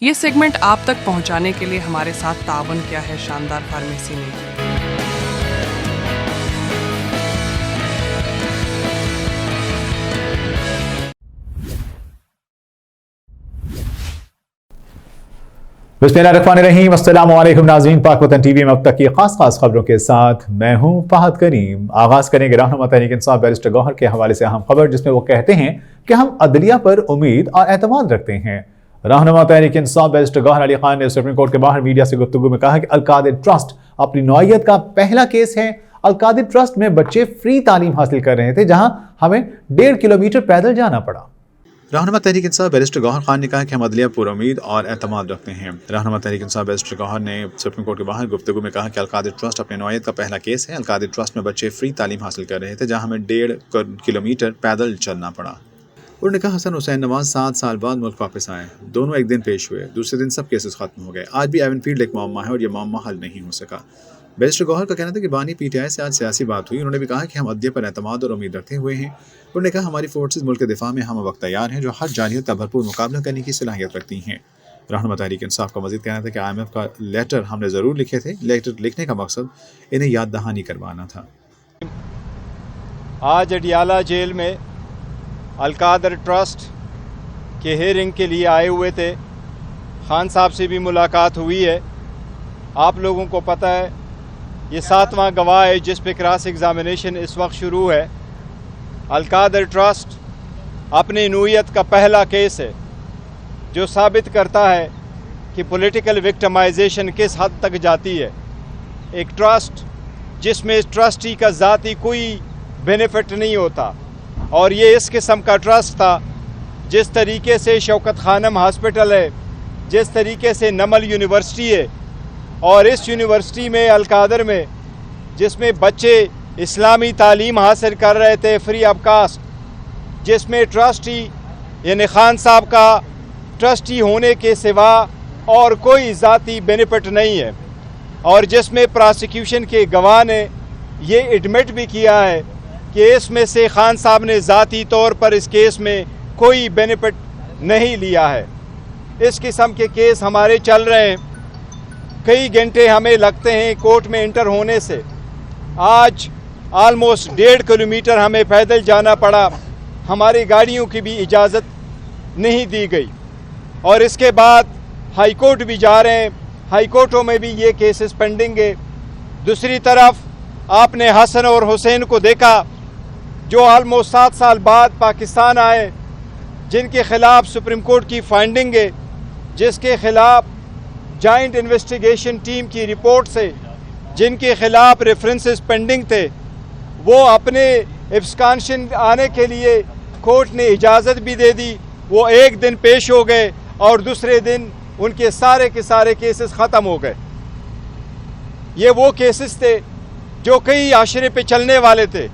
ये सेगमेंट आप तक पहुंचाने के लिए हमारे साथ तावन किया है शानदार फार्मेसी ने। बिस्मिल्लाहिर्रहमानिर्रहीम, अस्सलामु अलैकुम नाज़रीन। पाक वतन टीवी में अब तक की खास खबरों के साथ मैं हूं फहद करीम। आगाज करेंगे रहनुमा तहरीक इंसाफ बैरिस्टर गौहर के हवाले से अहम खबर, जिसमें वो कहते हैं कि हम अदलिया पर उम्मीद और एतमाद रखते हैं। रहनुमा तहरीक इंसाफ बैरिस्टर गौहर अली खान ने सुप्रीम कोर्ट के बाहर मीडिया से गुफ्तगू में कहा कि अल-कादिर ट्रस्ट अपनी नौइयत का पहला केस है। अल-कादिर ट्रस्ट में बच्चे फ्री तालीम हासिल कर रहे थे, जहां हमें 1.5 किलोमीटर पैदल जाना पड़ा। रहनुमा तहरीक इंसाफ बैरिस्टर गौहर खान ने कहा कि हम अदलिया पर उम्मीद और एतमाद रखते हैं। रहनुमा तहरीक इंसाफ बैरिस्टर गौहर ने सुप्रीम कोर्ट के बाहर गुफ्तगू में कहा कि अल-कादिर ट्रस्ट अपने नौइयत का पहला केस है। अल-कादिर ट्रस्ट में बच्चे फ्री तालीम हासिल कर रहे थे, जहां हमें 1.5 किलोमीटर पैदल चलना पड़ा। उन्होंने कहा हसन हुसैन नवाज 7 साल बाद मुल्क वापस आए, दोनों एक दिन पेश हुए, दूसरे दिन सब केसेस खत्म हो गए। आज भी एवनफील्ड एक मामला है और ये मामला हल नहीं हो सका। बैरिस्टर गौहर का कहना था कि बानी पीटीआई से आज सियासी बात हुई। उन्होंने भी कहा कि हम अदलिया पर एतमाद और उम्मीद रखते हुए हैं। उन्होंने कहा हमारी फोर्सेज मुल्क के दिफा में हम वक्त तैयार हैं, जो हर जारहियत का भरपूर मुकाबला करने की सलाहियत रखती हैं। रहनुमा तहरीक इंसाफ का मज़ीद कहना था कि IMF का लेटर हमने ज़रूर लिखे थे, लेटर लिखने का मकसद इन्हें याद दहानी करवाना था। आज अडियाला जेल में अल-कादिर ट्रस्ट के हेयरिंग के लिए आए हुए थे। खान साहब से भी मुलाकात हुई है। आप लोगों को पता है ये 7वां गवाह है जिस पे क्रॉस एग्जामिनेशन इस वक्त शुरू है। अल-कादिर ट्रस्ट अपनी नौइयत का पहला केस है जो साबित करता है कि पॉलिटिकल विक्टिमाइजेशन किस हद तक जाती है। एक ट्रस्ट जिसमें ट्रस्टी का ज़ाती कोई बेनिफिट नहीं होता, और ये इस किस्म का ट्रस्ट था। जिस तरीके से शौकत खानम हॉस्पिटल है, जिस तरीके से नमल यूनिवर्सिटी है, और इस यूनिवर्सिटी में अल-कादिर में जिसमें बच्चे इस्लामी तालीम हासिल कर रहे थे फ्री ऑफ कास्ट, जिसमें ट्रस्टी यानी खान साहब का ट्रस्टी होने के सिवा और कोई ज़ाती बेनिफिट नहीं है, और जिसमें प्रोसिक्यूशन के गवाह ने ये एडमिट भी किया है कि इसमें से खान साहब ने ज़ाती तौर पर इस केस में कोई बेनिफिट नहीं लिया है। इस किस्म के केस हमारे चल रहे हैं, कई घंटे हमें लगते हैं कोर्ट में इंटर होने से। आज आलमोस्ट 1.5 किलोमीटर हमें पैदल जाना पड़ा, हमारी गाड़ियों की भी इजाज़त नहीं दी गई, और इसके बाद हाई कोर्ट भी जा रहे हैं। हाई कोर्टों में भी ये केसेस पेंडिंग है। दूसरी तरफ आपने हसन और हुसैन को देखा जो आलमोस्ट 7 साल बाद पाकिस्तान आए, जिनके ख़िलाफ़ सुप्रीम कोर्ट की फाइंडिंग है, जिसके ख़िलाफ़ जॉइंट इन्वेस्टिगेशन टीम की रिपोर्ट से जिनके ख़िलाफ़ रेफरेंसेस पेंडिंग थे, वो अपने एब्सकॉन्शन आने के लिए कोर्ट ने इजाज़त भी दे दी। वो एक दिन पेश हो गए और दूसरे दिन उनके सारे के सारे केसेस ख़त्म हो गए। ये वो केसेस थे जो कई आशरे पे चलने वाले थे,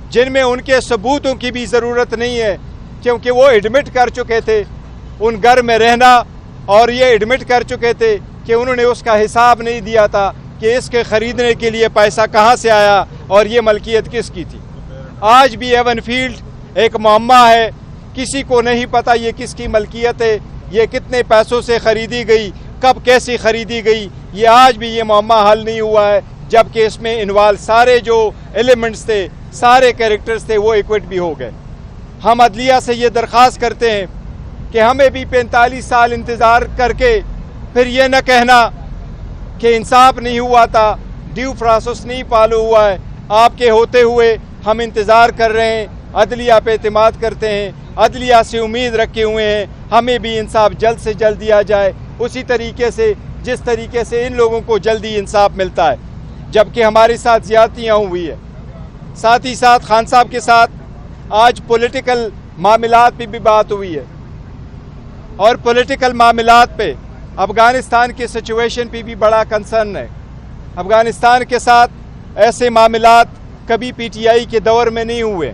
जिनमें उनके सबूतों की भी ज़रूरत नहीं है, क्योंकि वो एडमिट कर चुके थे उन घर में रहना, और ये एडमिट कर चुके थे कि उन्होंने उसका हिसाब नहीं दिया था कि इसके ख़रीदने के लिए पैसा कहाँ से आया और ये मलकियत किसकी थी। आज भी एवनफील्ड एक मामला है, किसी को नहीं पता ये किसकी मलकियत है, ये कितने पैसों से ख़रीदी गई, कब कैसी ख़रीदी गई, ये आज भी ये मामला हल नहीं हुआ है, जबकि इसमें इन्वॉल्व सारे जो एलिमेंट्स थे, सारे कैरेक्टर्स थे, वो इक्विट भी हो गए। हम अदलिया से ये दरख्वास्त करते हैं कि हमें भी 45 साल इंतज़ार करके फिर ये न कहना कि इंसाफ नहीं हुआ था, ड्यू प्रोसेस नहीं फॉलो हुआ है। आपके होते हुए हम इंतज़ार कर रहे हैं, अदलिया पे एतमाद करते हैं, अदलिया से उम्मीद रखे हुए हैं, हमें भी इंसाफ जल्द से जल्द दिया जाए, उसी तरीके से जिस तरीके से इन लोगों को जल्दी इंसाफ मिलता है, जबकि हमारे साथ ज़्यादतियाँ हुई है। साथ ही साथ खान साहब के साथ आज पॉलिटिकल मामलात पे भी बात हुई है, और पॉलिटिकल मामलात पे अफ़गानिस्तान की सिचुएशन पे भी बड़ा कंसर्न है। अफ़गानिस्तान के साथ ऐसे मामलात कभी पीटीआई के दौर में नहीं हुए,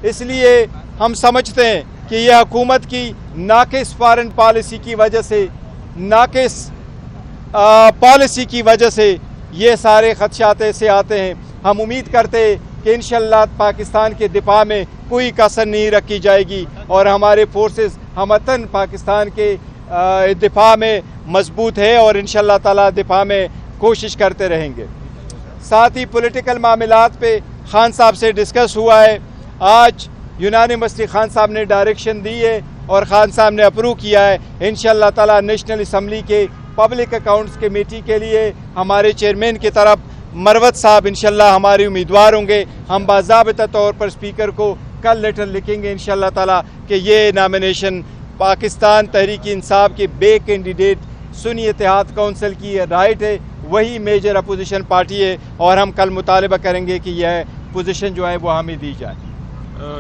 इसलिए हम समझते हैं कि यह हुकूमत की नाक़िस फॉरेन पॉलिसी की वजह से, नाक़िस पॉलिसी की वजह से ये सारे खदशात ऐसे आते हैं। हम उम्मीद करते हैं कि इंशाअल्लाह पाकिस्तान के दिफा में कोई कसर नहीं रखी जाएगी, और हमारे फोर्सेस हमतन पाकिस्तान के دفاع میں مضبوط ہے اور انشاءاللہ تعالی دفاع میں کوشش کرتے رہیں گے. ساتھ ہی پولیٹیکل معاملات پہ خان صاحب سے ڈسکس ہوا ہے. آج یونانیمسلی خان صاحب نے ڈائریکشن دی ہے اور خان صاحب نے اپروو کیا ہے. انشاءاللہ تعالی نیشنل اسمبلی کے پبلک اکاؤنٹس کمیٹی کے لیے ہمارے چیئرمین کی طرف مروت صاحب انشاءاللہ ہمارے امیدوار ہوں گے. ہم باضابطہ طور پر اسپیکر کو کل لیٹر لکھیں گے انشاءاللہ تعالی کہ یہ نامینیشن پاکستان تحریک انصاف کے بے کینڈیڈیٹ سنی اتحاد کونسل کی رائٹ ہے, وہی میجر اپوزیشن پارٹی ہے اور ہم کل مطالبہ کریں گے کہ یہ پوزیشن جو ہے وہ ہمیں دی جائے.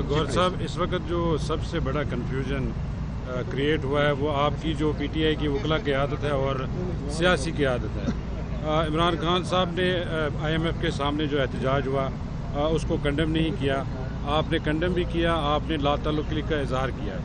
گوہر صاحب, اس وقت جو سب سے بڑا کنفیوژن کریٹ ہوا ہے وہ آپ کی جو پی ٹی آئی کی وکلا قیادت ہے اور سیاسی قیادت ہے. عمران خان صاحب نے آئی ایم ایف کے سامنے جو احتجاج ہوا اس کو کنڈم نہیں کیا, آپ نے کنڈم بھی کیا, آپ نے لا تعلقی کا اظہار کیا.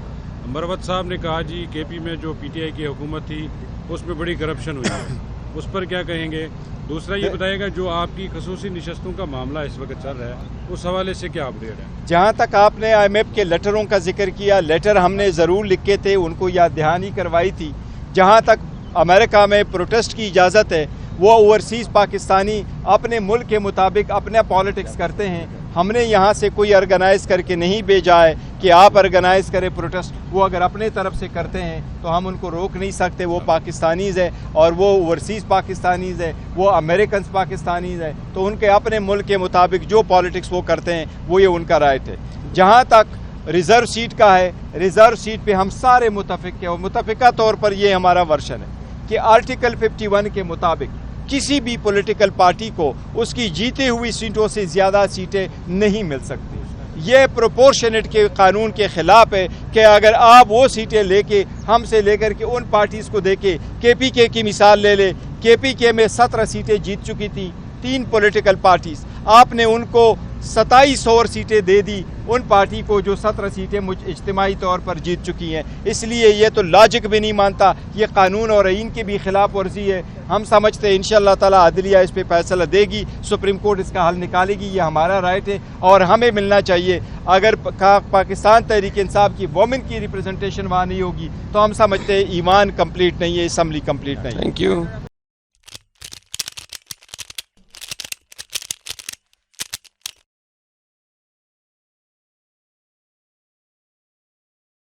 مروت صاحب نے کہا جی کے پی میں جو پی ٹی آئی کی حکومت تھی اس میں بڑی کرپشن ہوئی ہے, اس پر کیا کہیں گے؟ دوسرا یہ بتائے گا جو آپ کی خصوصی نشستوں کا معاملہ اس وقت چل رہا ہے اس حوالے سے کیا اپڈیٹ ہے؟ جہاں تک آپ نے آئی ایم ایف کے لیٹروں کا ذکر کیا, لیٹر ہم نے ضرور لکھے تھے, ان کو یاد دہانی کروائی تھی. جہاں تک امریکہ میں پروٹیسٹ کی اجازت ہے وہ اوورسیز پاکستانی اپنے ملک کے مطابق اپنا پالیٹکس کرتے ہیں. ہم نے یہاں سے کوئی آرگنائز کر کے نہیں بھیجا ہے کہ آپ آرگنائز کریں پروٹیسٹ. وہ اگر اپنے طرف سے کرتے ہیں تو ہم ان کو روک نہیں سکتے. وہ پاکستانیز ہے اور وہ اوورسیز پاکستانیز ہے, وہ امریکنز پاکستانیز ہے, تو ان کے اپنے ملک کے مطابق جو پالیٹکس وہ کرتے ہیں وہ یہ ان کا رائٹ ہے. جہاں تک ریزرو سیٹ کا ہے, ریزرو سیٹ پہ ہم سارے متفق ہیں اور متفقہ طور پر یہ ہمارا ورشن ہے کہ آرٹیکل 51 کے مطابق کسی بھی پولیٹیکل پارٹی کو اس کی جیتے ہوئی سیٹوں سے زیادہ سیٹیں نہیں مل سکتی. یہ پروپورشنیٹ کے قانون کے خلاف ہے کہ اگر آپ وہ سیٹیں لے کے ہم سے لے کر کے ان پارٹیز کو دے کے کے پی کے کی مثال لے لے, کے پی کے میں 17 سیٹیں جیت چکی تھیں 3 پولیٹیکل پارٹیز, آپ نے ان کو 27 اور سیٹیں دے دی ان پارٹی کو جو 17 سیٹیں اجتماعی طور پر جیت چکی ہیں. اس لیے یہ تو لاجک بھی نہیں مانتا, یہ قانون اور آئین کی بھی خلاف ورزی ہے. ہم سمجھتے ہیں انشاءاللہ تعالی عدلیہ اس پہ فیصلہ دے گی, سپریم کورٹ اس کا حل نکالے گی, یہ ہمارا رائٹ ہے اور ہمیں ملنا چاہیے. اگر پاکستان تحریک انصاف کی وومن کی ریپرزنٹیشن وہاں نہیں ہوگی تو ہم سمجھتے ہیں ایمان کمپلیٹ نہیں ہے, اسمبلی کمپلیٹ نہیں ہے. Thank you.